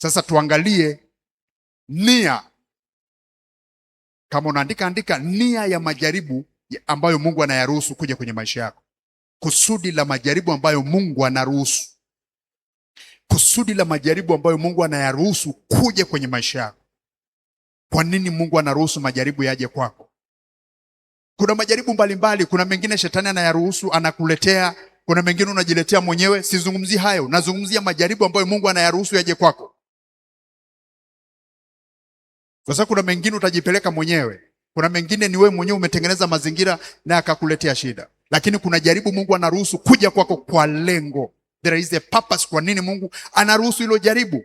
Sasa tuangalie nia. Kama unaandika, andika nia ya majaribu ambayo Mungu anayaruhusu kuja kwenye maisha yako. Kusudi la majaribu ambayo Mungu anaruhusu. Kusudi la majaribu ambayo Mungu anayaruhusu kuja kwenye maisha yako. Kwa nini Mungu anaruhusu majaribu yaje kwako? Kuna majaribu mbalimbali. Kuna mengine shetani anayaruhusu, anakuletea. Kuna mengine unajiletea mwenyewe. Sizungumzi hayo, nazungumzia majaribu ambayo Mungu anayaruhusu yaje kwako. Kwa sababu kuna mengine utajipeleka mwenyewe. Kuna mengine ni wewe mwenyewe umetengeneza mazingira na akakuletea shida. Lakini kuna jaribu Mungu anaruhusu kuja kwako kwa lengo. There is a purpose kwa nini Mungu anaruhusu hilo jaribu.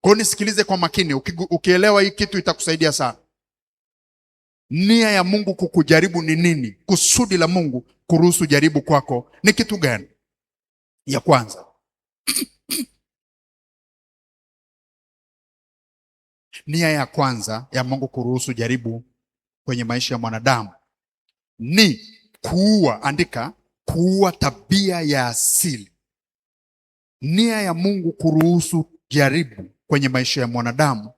Kwa hiyo nisikilize kwa makini. Ukielewa hii kitu itakusaidia sana. Nia ya Mungu kukujaribu ni nini? Kusudi la Mungu kuruhusu jaribu kwako ni kitu gani? Ya kwanza. Nia ya kwanza ya Mungu kuruhusu jaribu kwenye maisha ya mwanadamu ni kuua. Andika, kuua tabia ya asili. Nia ya Mungu kuruhusu jaribu kwenye maisha ya mwanadamu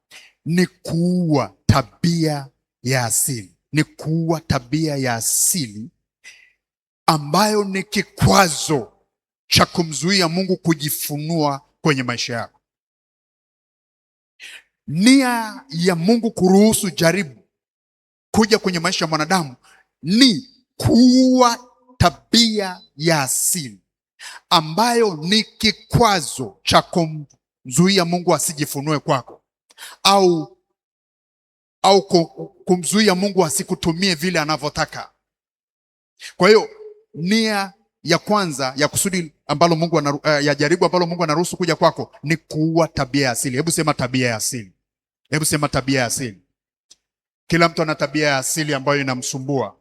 ni kuua tabia ya asili. Ni kuua tabia ya asili ambayo ni kikwazo cha kumzuia Mungu kujifunua kwenye maisha yako. Nia ya Mungu kuruhusu jaribu kuja kwenye maisha ya mwanadamu ni kuua tabia ya asili ambayo ni kikwazo cha kumzuia Mungu asijifunue kwako, au kumzuia Mungu asikutumie vile anavyotaka. Kwa hiyo nia ya kwanza ya kusudi ambalo Mungu ya jaribu ambalo Mungu anaruhusu kuja kwako ni kuua tabia ya asili. Hebu sema tabia ya asili. Hebu sema tabia ya asili. Kila mtu ana tabia ya asili ambayo inamsumbua,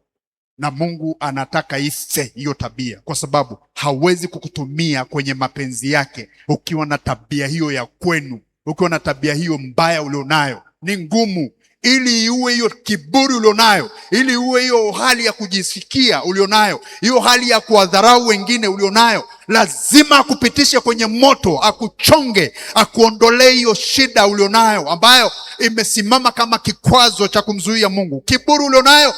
na Mungu anataka ife hiyo tabia, kwa sababu hawezi kukutumia kwenye mapenzi yake ukiwa na tabia hiyo ya kwenu, ukiwa na tabia hiyo mbaya ulionayo. Ni ngumu. Ili uwe hiyo kiburi ulionayo, ili uwe hiyo hali ya kujisikia ulionayo, hiyo hali ya kuwadharau wengine ulionayo, lazima akupitishe kwenye moto, akuchonge, akuondolee hiyo shida ulionayo ambayo imesimama kama kikwazo cha kumzuia Mungu. Kiburi ulionayo,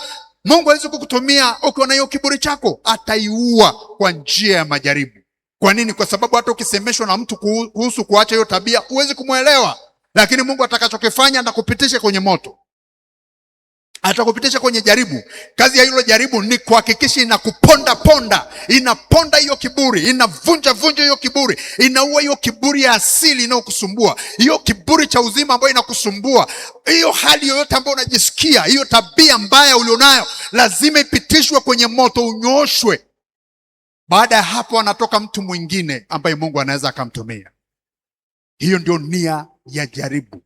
Mungu hawezi kukutumia ukiwa na hiyo kiburi chako, ataiua kwa njia ya majaribu. Kwa nini? Kwa sababu hata ukisemeshwa na mtu kuhusu kuacha hiyo tabia, huwezi kumuelewa. Lakini Mungu atakachokifanya atakupitisha kwenye moto, atakupitisha kwenye jaribu. Kazi ya hilo jaribu ni kuhakikisha inaponda hiyo kiburi, inavunja hiyo kiburi, inaua hiyo kiburi ya asili inayokusumbua, hiyo kiburi cha uzima ambayo inakusumbua, hiyo hali yoyote ambayo unajisikia, hiyo tabia mbaya ulionayo, lazima ipitishwe kwenye moto, unyooshwe. Baada ya hapo anatoka mtu mwingine ambaye Mungu anaweza akamtumia. Hiyo ndio nia ya jaribu.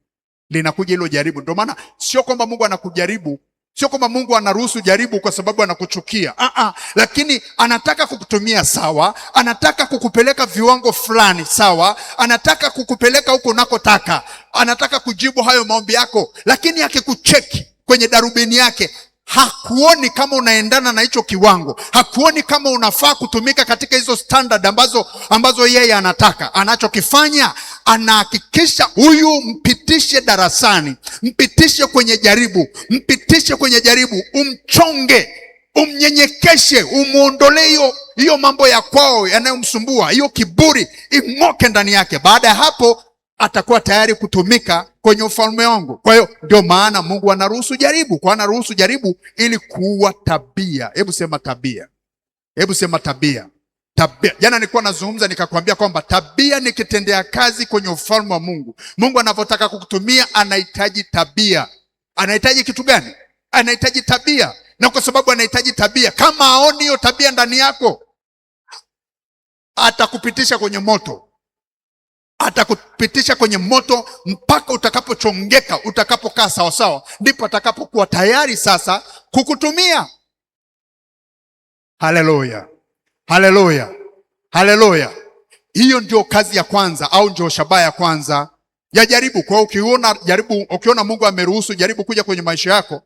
Linakuja hilo jaribu. Ndio maana sio kwamba Mungu anakujaribu, sio kwamba Mungu anaruhusu jaribu kwa sababu anakuchukia. Lakini anataka kukutumia sawa, anataka kukupeleka viwango fulani sawa, anataka kukupeleka huko unakotaka, anataka kujibu hayo maombi yako. Lakini akikucheki kwenye darubini yake, hakuoni kama unaendana na hicho kiwango, hakuoni kama unafaa kutumika katika hizo standard ambazo yeye anataka. Anachokifanya, anahakikisha huyu mpitishe darasani, mpitishe kwenye jaribu, umchonge, umnyenyekeshe, umuondolee hiyo mambo ya kwao yanayomsumbua, hiyo kiburi ing'oke ndani yake. Baada ya hapo atakuwa tayari kutumika kwenye ufalme wangu. Kwa hiyo ndio maana Mungu anaruhusu jaribu. Kwa anaruhusu jaribu ili kuua tabia. Hebu sema tabia. Hebu sema tabia. Tabia. Jana nilikuwa nazungumza nikakwambia kwamba tabia ni kitendea kazi kwenye ufalme wa Mungu. Mungu anavyotaka kukutumia anahitaji tabia. Anahitaji kitu gani? Anahitaji tabia. Na kwa sababu anahitaji tabia, kama aoni hiyo tabia ndani yako, atakupitisha kwenye moto. Atakupitisha kwenye moto mpaka utakapochongeka, utakapokaa sawasawa, ndipo atakapokuwa tayari sasa kukutumia. Haleluya, haleluya, haleluya. Hiyo ndio kazi ya kwanza, au ndio shabaha ya kwanza ya jaribu. Kwa ukiona Mungu ameruhusu jaribu kuja kwenye maisha yako,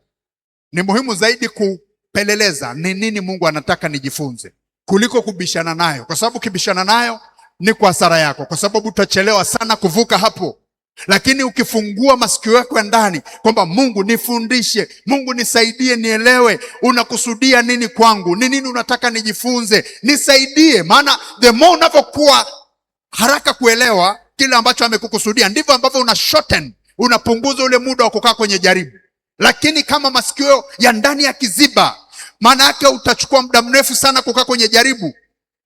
ni muhimu zaidi kupeleleza ni nini Mungu anataka nijifunze, kuliko kubishana nayo, kwa sababu kibishana nayo ni kwa hasara yako, kwa sababu utachelewa sana kuvuka hapo. Lakini ukifungua masikio yako ya ndani kwamba Mungu nifundishe, Mungu nisaidie nielewe, unakusudia nini kwangu, ni nini unataka nijifunze, nisaidie. Maana the more unavyokuwa haraka kuelewa kile ambacho amekukusudia, ndivyo ambavyo una shorten, unapunguza ule muda wa kukaa kwenye jaribu. Lakini kama masikio ya ndani ya kiziba, maana yake utachukua muda mrefu sana kukaa kwenye jaribu.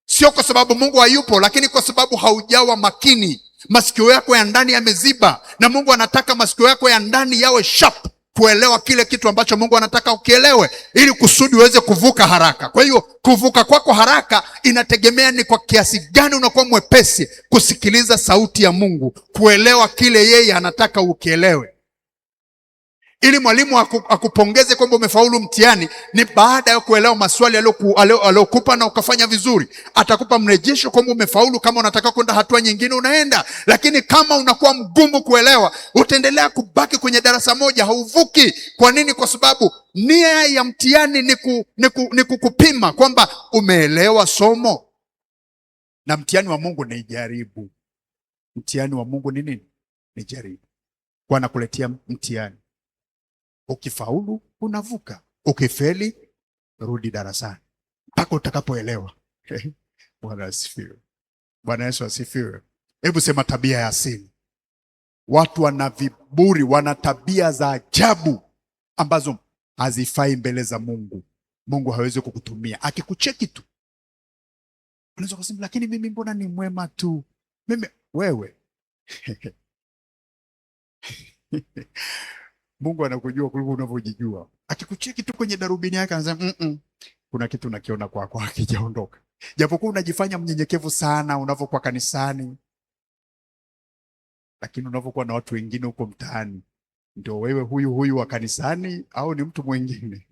Sio kwa sababu Mungu hayupo, lakini kwa sababu haujawa makini. Masikio yako ya ndani yameziba, na Mungu anataka masikio yako ya ndani yawe sharp kuelewa kile kitu ambacho Mungu anataka ukielewe, ili kusudi uweze kuvuka haraka. Kwa hiyo kuvuka kwako haraka inategemea ni kwa kiasi gani unakuwa mwepesi kusikiliza sauti ya Mungu, kuelewa kile yeye anataka ukielewe. Ili mwalimu akupongeze kwamba umefaulu mtihani, ni baada ya kuelewa maswali aliyokupa na ukafanya vizuri. Atakupa mrejesho kwamba umefaulu. Kama unataka kwenda hatua nyingine unaenda. Lakini kama unakuwa mgumu kuelewa, utaendelea kubaki kwenye darasa moja, hauvuki. Kwa nini? Kwa sababu nia ya mtihani ni kukupima kwamba umeelewa somo. Na mtihani wa Mungu ni jaribu. Mtihani wa Mungu ni nini? Ni jaribu. Kwa anakuletea mtihani. Ukifaulu unavuka, ukifeli rudi darasani mpaka utakapoelewa. Bwana asifiwe. Bwana Yesu asifiwe. Hebu sema tabia ya asili. Watu wana viburi, wana tabia za ajabu ambazo hazifai mbele za Mungu. Mungu hawezi kukutumia. Akikucheki tu unaweza kusema, lakini mimi mbona ni mwema tu mimi. Wewe Mungu anakujua kuliko unavyojijua. Akikucheki tu kwenye darubini yake anasema kuna kitu nakiona kwako hakijaondoka. Japokuwa unajifanya mnyenyekevu sana unavyokuwa kanisani, lakini unavyokuwa na watu wengine huko mtaani, ndio wewe huyu wa kanisani au ni mtu mwingine?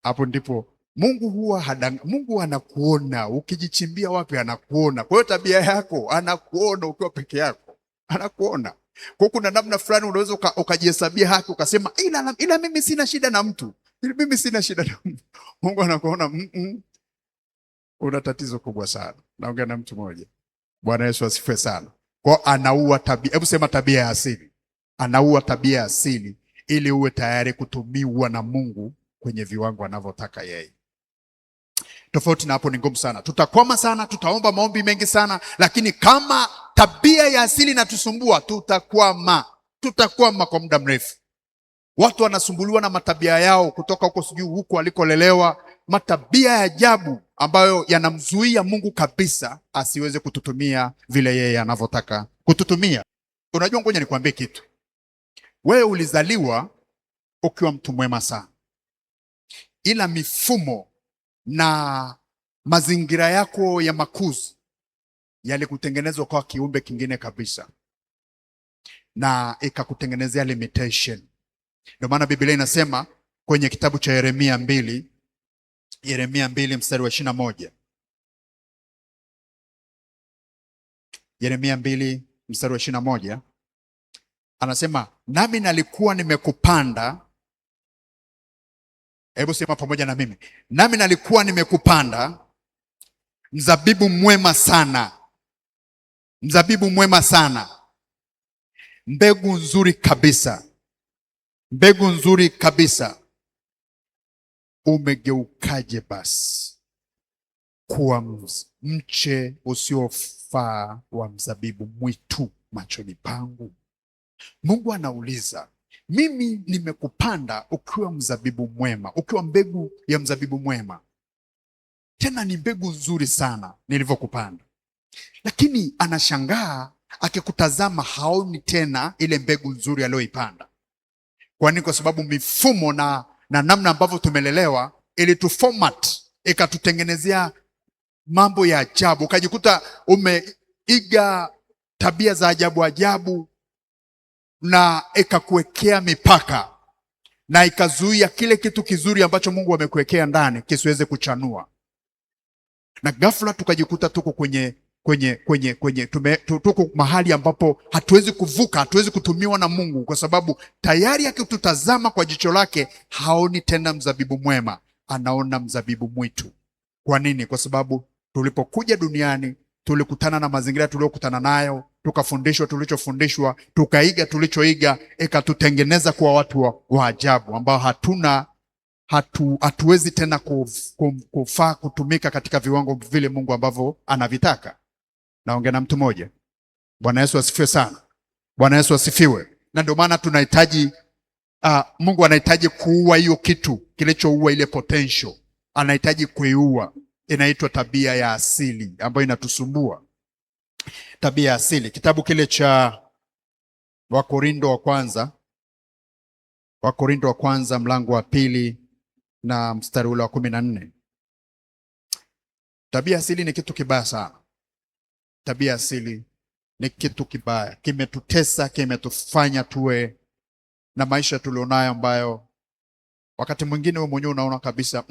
Hapo ndipo Mungu anakuona ukijichimbia wapi, anakuona. Kwa hiyo tabia yako anakuona ukiwa peke yako, anakuona. Kwa kuna namna fulani unaweza ukajihesabia haki ukasema ila mimi sina shida na mtu. Mimi sina shida na mtu. Mungu anakuona una tatizo kubwa sana. Naongea na mtu mmoja. Bwana Yesu asifiwe sana. Kwa anaua tabia. Hebu sema tabia ya asili. Anaua tabia ya asili ili uwe tayari kutumiwa na Mungu kwenye viwango anavyotaka yeye. Tofauti na hapo ni ngumu sana. Tutakwama sana, tutaomba maombi mengi sana, lakini kama tabia ya asili inatusumbua, tutakwama kwa muda mrefu. Watu wanasumbuliwa na matabia yao kutoka huko sijui huko alikolelewa, matabia ya ajabu ambayo yanamzuia Mungu kabisa asiweze kututumia vile yeye anavyotaka kututumia. Unajua, ngoja nikwambie kitu. Wewe ulizaliwa ukiwa mtu mwema sana, ila mifumo na mazingira yako ya makuzi yalikutengenezwa kwa kiumbe kingine kabisa, na ikakutengenezea limitation. Ndio maana Biblia inasema kwenye kitabu cha Yeremia 2 mstari wa 21. Yeremia 2 mstari wa 21 anasema, nami nalikuwa nimekupanda. Hebu sema pamoja na mimi. Nami nalikuwa nimekupanda mzabibu mwema sana. Mzabibu mwema sana. Mbegu nzuri kabisa. Mbegu nzuri kabisa. Umegeukaje basi kuwa mche usiofaa wa mzabibu mwitu machoni pangu? Mungu anauliza, mimi nimekupanda ukiwa mzabibu mwema, ukiwa mbegu ya mzabibu mwema. Tena ni mbegu nzuri sana nilivyokupanda. Lakini anashangaa akikutazama haoni tena ile mbegu nzuri aliyoipanda. Kwa nini? Kwa sababu mifumo na namna ambavyo tumelelewa ili tu format ikatutengenezea mambo ya ajabu. Ukajikuta umeiga tabia za ajabu na ikakuwekea mipaka na ikazuia kile kitu kizuri ambacho Mungu amekuwekea ndani kisiweze kuchanua. Na ghafla tukajikuta tuko tuko mahali ambapo hatuwezi kuvuka, hatuwezi kutumiwa na Mungu, kwa sababu tayari akitutazama kwa jicho lake haoni tena mzabibu mwema, anaona mzabibu mwitu. Kwa nini? Kwa sababu tulipokuja duniani tulikutana na mazingira tuliyokutana nayo, tukafundishwa tulichofundishwa, tukaiga tulichoiga, ikatutengeneza kuwa watu wa ajabu ambao hatuwezi tena kufaa kutumika katika viwango vile Mungu ambavyo anavitaka. Naongea na mtu mmoja. Bwana Yesu asifiwe sana. Bwana Yesu asifiwe. Na ndio maana tunahitaji Mungu anahitaji kuua hiyo kitu kilichoua ile potential. Anahitaji kuiua. Inaitwa tabia ya asili ambayo inatusumbua. Tabia ya asili. Kitabu kile cha Wakorintho wa kwanza mlango wa 2 na mstari ule wa 14. Tabia asili ni kitu kibaya sana. Tabia asili ni kitu kibaya. Kimetutesa, kimetufanya tuwe na maisha tulionayo ambayo wakati mwingine wewe mwenyewe unaona kabisa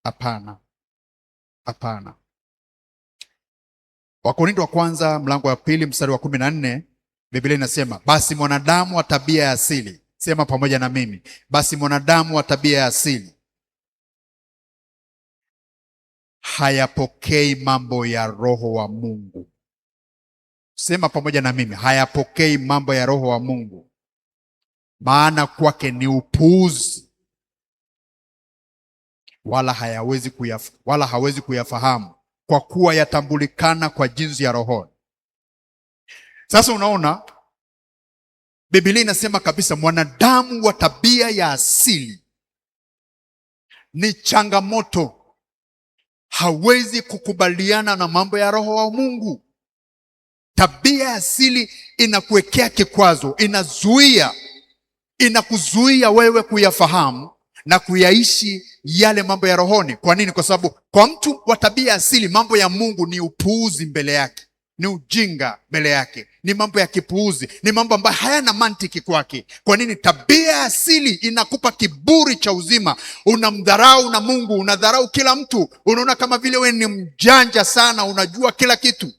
hapana. Hapana. Wakorintho wa kwanza mlango wa 2 mstari wa 14, Biblia inasema, basi mwanadamu wa tabia ya asili, sema pamoja na mimi, basi mwanadamu wa tabia ya asili hayapokei mambo ya Roho wa Mungu. Sema pamoja na mimi, hayapokei mambo ya Roho wa Mungu, maana kwake ni upuuzi, wala hawezi kuyafahamu, kwa kuwa yatambulikana kwa jinsi ya rohoni. Sasa unaona, Biblia inasema kabisa mwanadamu wa tabia ya asili ni changamoto. Hawezi kukubaliana na mambo ya Roho wa Mungu. Tabia ya asili inakuwekea kikwazo, inakuzuia wewe kuyafahamu na kuyaishi yale mambo ya rohoni. Kwa nini? Kwa sababu kwa mtu wa tabia asili mambo ya Mungu ni upuuzi mbele yake, ni ujinga mbele yake, ni mambo ya kipuuzi, ni mambo ambayo hayana mantiki kwake. Kwa nini? Tabia asili inakupa kiburi cha uzima. Unamdharau na Mungu, unadharau kila mtu, unaona kama vile wewe ni mjanja sana, unajua kila kitu.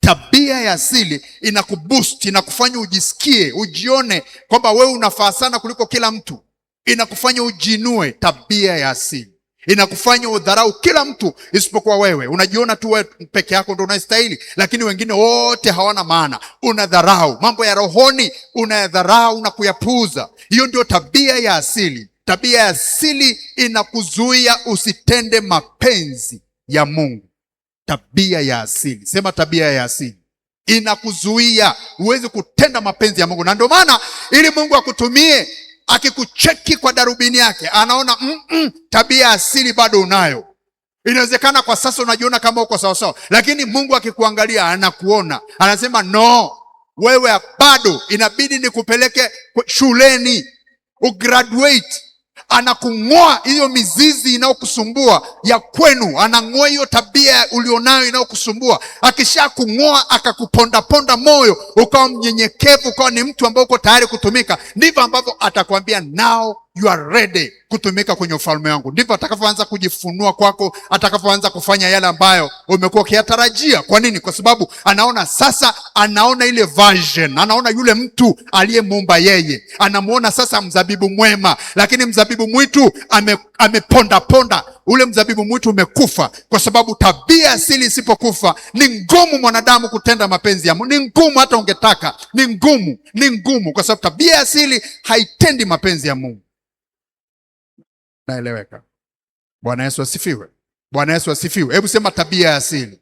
Tabia ya asili inakuboost, inakufanya ujisikie, ujione kwamba wewe unafaa sana kuliko kila mtu. Inakufanya ujinue. Tabia ya asili inakufanya udharau kila mtu isipokuwa wewe. Unajiona tu wewe peke yako ndio unastahili, lakini wengine wote hawana maana. Unadharau mambo ya rohoni, unayadharau na kuyapuuza. Hiyo ndio tabia ya asili. Tabia ya asili inakuzuia usitende mapenzi ya Mungu. Tabia ya asili, sema tabia ya asili inakuzuia uweze kutenda mapenzi ya Mungu. Na ndio maana ili Mungu akutumie, akikucheki kwa darubini yake, anaona tabia asili bado unayo. Inawezekana kwa sasa unajiona kama uko sawa sawa, lakini Mungu akikuangalia anakuona, anasema no, wewe bado inabidi nikupeleke shuleni ugraduate. Anakung'oa hiyo mizizi inayokusumbua ya kwenu, anang'oa hiyo tabia ulionayo inayokusumbua. Akisha kung'oa, akakuponda ponda moyo, ukawa mnyenyekevu, ukawa ni mtu ambaye uko tayari kutumika, ndivyo ambavyo atakwambia now you are ready kutumika kwenye ufalme wangu. Ndivyo atakapoanza kujifunua kwako, atakapoanza kufanya yale ambayo umekuwa ukiyatarajia. Kwa nini? Kwa sababu anaona sasa, anaona ile version, anaona yule mtu aliyemuumba yeye, anamuona sasa mzabibu mwema, lakini mzabibu mwitu ameponda ponda. Ule mzabibu mwitu umekufa, kwa sababu tabia asili isipokufa ni ngumu mwanadamu kutenda mapenzi ya Mungu. Ni ngumu hata ungetaka, ni ngumu kwa sababu tabia asili haitendi mapenzi ya Mungu. Naeleweka? Bwana Yesu asifiwe. Bwana Yesu asifiwe. Hebu sema tabia ya asili.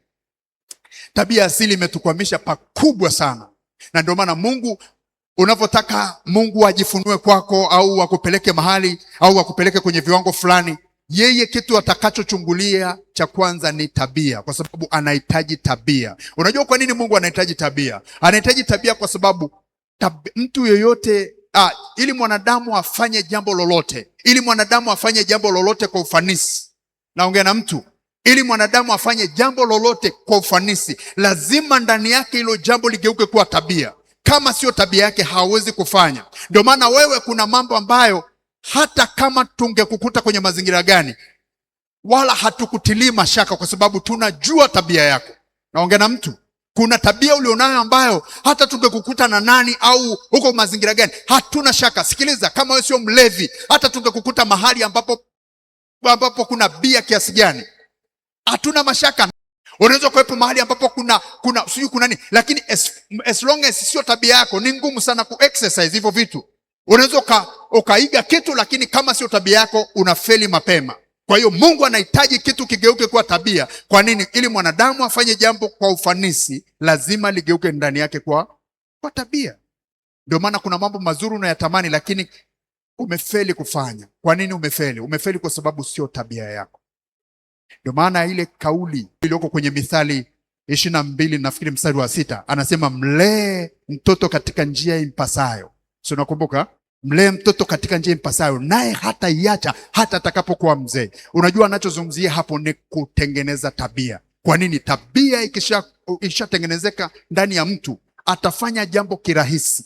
Tabia asili imetukwamisha pakubwa sana. Na ndio maana Mungu, unapotaka Mungu ajifunue kwako au akupeleke mahali au akupeleke kwenye viwango fulani, yeye kitu atakachochungulia cha kwanza ni tabia, kwa sababu anahitaji tabia. Unajua kwa nini Mungu anahitaji tabia? Anahitaji tabia kwa sababu mtu yoyote ili mwanadamu afanye jambo lolote, kwa ufanisi. Naongea na mtu, ili mwanadamu afanye jambo lolote kwa ufanisi, lazima ndani yake hilo jambo ligeuke kuwa tabia. Kama sio tabia yake, hawezi kufanya. Ndio maana wewe, kuna mambo ambayo hata kama tungekukuta kwenye mazingira gani, wala hatukutilii mashaka, kwa sababu tunajua tabia yako. Naongea na mtu, kuna tabia ulionayo ambayo hata tungekukuta na nani au huko mazingira gani, hatuna shaka. Sikiliza, kama wewe sio mlevi, hata tungekukuta mahali ambapo kuna bia kiasi gani, hatuna mashaka. Unaweza kuwepo mahali ambapo kuna nini, lakini as long as sio tabia yako, ni ngumu sana ku exercise hivyo vitu. Unaweza ukaiga kitu, lakini kama sio tabia yako unafeli mapema. Kwa hiyo Mungu anahitaji kitu kigeuke kuwa tabia. Kwa nini? Ili mwanadamu afanye jambo kwa ufanisi, lazima ligeuke ndani yake kwa tabia. Ndio maana kuna mambo mazuri unayatamani, lakini umefeli kufanya. Kwa nini umefeli? Umefeli kwa sababu sio tabia yako. Ndio maana ile kauli iliyoko kwenye Mithali 22 nafikiri mstari wa 6 anasema mlee mtoto katika njia impasayo. Sio, unakumbuka? Mlee mtoto katika njia impasayo, naye hata iacha hata atakapokuwa mzee. Unajua anachozungumzia hapo ni kutengeneza tabia. Kwa nini? Tabia ikishatengenezeka ndani ya mtu, atafanya jambo kirahisi.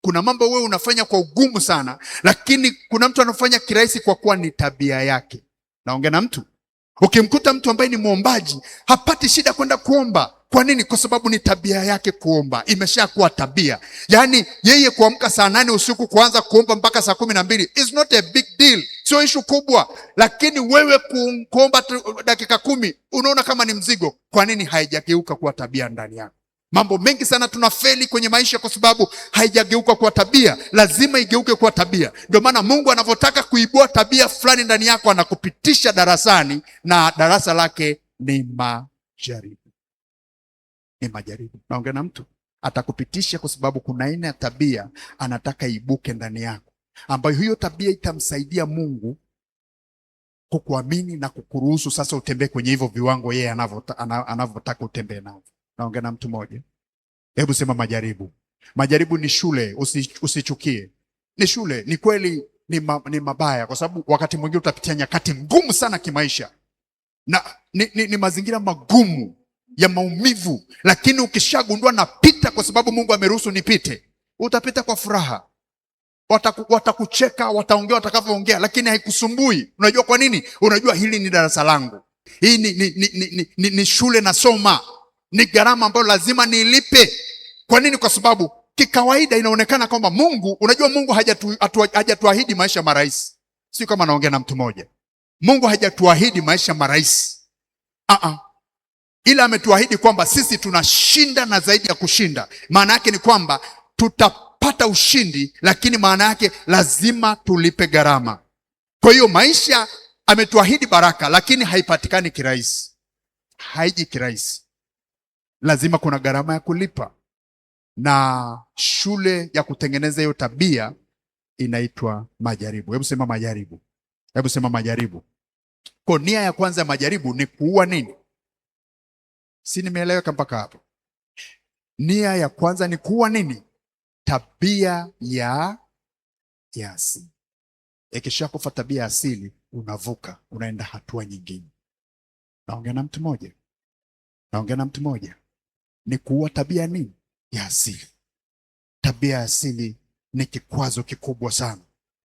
Kuna mambo wewe unafanya kwa ugumu sana, lakini kuna mtu anafanya kirahisi kwa kuwa ni tabia yake. Naongea na mtu. Ukimkuta mtu ambaye ni muombaji, hapati shida kwenda kuomba. Kwa nini? Kwa sababu ni tabia yake kuomba. Imeshakuwa tabia. Yaani yeye kuamka saa 8 usiku kuanza kuomba mpaka saa 12 is not a big deal. Sio issue kubwa. Lakini wewe kuomba dakika 10 unaona kama ni mzigo. Kwa nini? Haijageuka kuwa tabia ndani yako. Mambo mengi sana tunafeli kwenye maisha kwa sababu haijageuka kuwa tabia. Lazima igeuke kuwa tabia. Ndio maana Mungu anavyotaka kuibua tabia fulani ndani yako, anakupitisha darasani, na darasa lake ni majaribu. Ni majaribu. Naongea na mtu. Atakupitisha kwa sababu kuna aina ya tabia anataka ibuke ndani yako, ambayo hiyo tabia itamsaidia Mungu kukuamini na kukuruhusu sasa utembee kwenye hivyo viwango yeye anavyotaka utembee navyo. Naongea na mtu mmoja. Hebu sema majaribu. Majaribu ni shule, usichukie. Ni shule, ni kweli ni mabaya, kwa sababu wakati mwingine utapitia nyakati ngumu sana kimaisha. Na ni mazingira magumu ya maumivu, lakini ukishagundua napita kwa sababu Mungu ameruhusu nipite, utapita kwa furaha. Watakucheka, wataongea watakavyoongea, lakini haikusumbui. Unajua kwa nini? Unajua hili ni darasa langu. Hii ni shule nasoma. Ni gharama ambayo lazima nilipe. Kwa nini? Kwa sababu kikawaida inaonekana kwamba Mungu, unajua Mungu hajatuahidi maisha marahisi. Sio kama naongea na mtu mmoja. Mungu hajatuahidi maisha marahisi. Ila ametuahidi kwamba sisi tunashinda na zaidi ya kushinda. Maana yake ni kwamba tutapata ushindi, lakini maana yake lazima tulipe gharama. Kwa hiyo maisha ametuahidi baraka, lakini haipatikani kirahisi. Haiji kirahisi. Lazima kuna gharama ya kulipa. Na shule ya kutengeneza hiyo tabia inaitwa majaribu. Hebu sema majaribu. Hebu sema majaribu. Kwa nia ya kwanza ya majaribu ni kuua nini? Si nimeeleweka mpaka hapo? Nia ya kwanza ni kuua nini? Tabia ya asili. Ikishakufa tabia ya asili, unavuka, unaenda hatua nyingine. Naongea na mtu mmoja. Naongea na mtu mmoja. Ni kuua tabia nini? Ya asili. Tabia ya asili ni kikwazo kikubwa sana.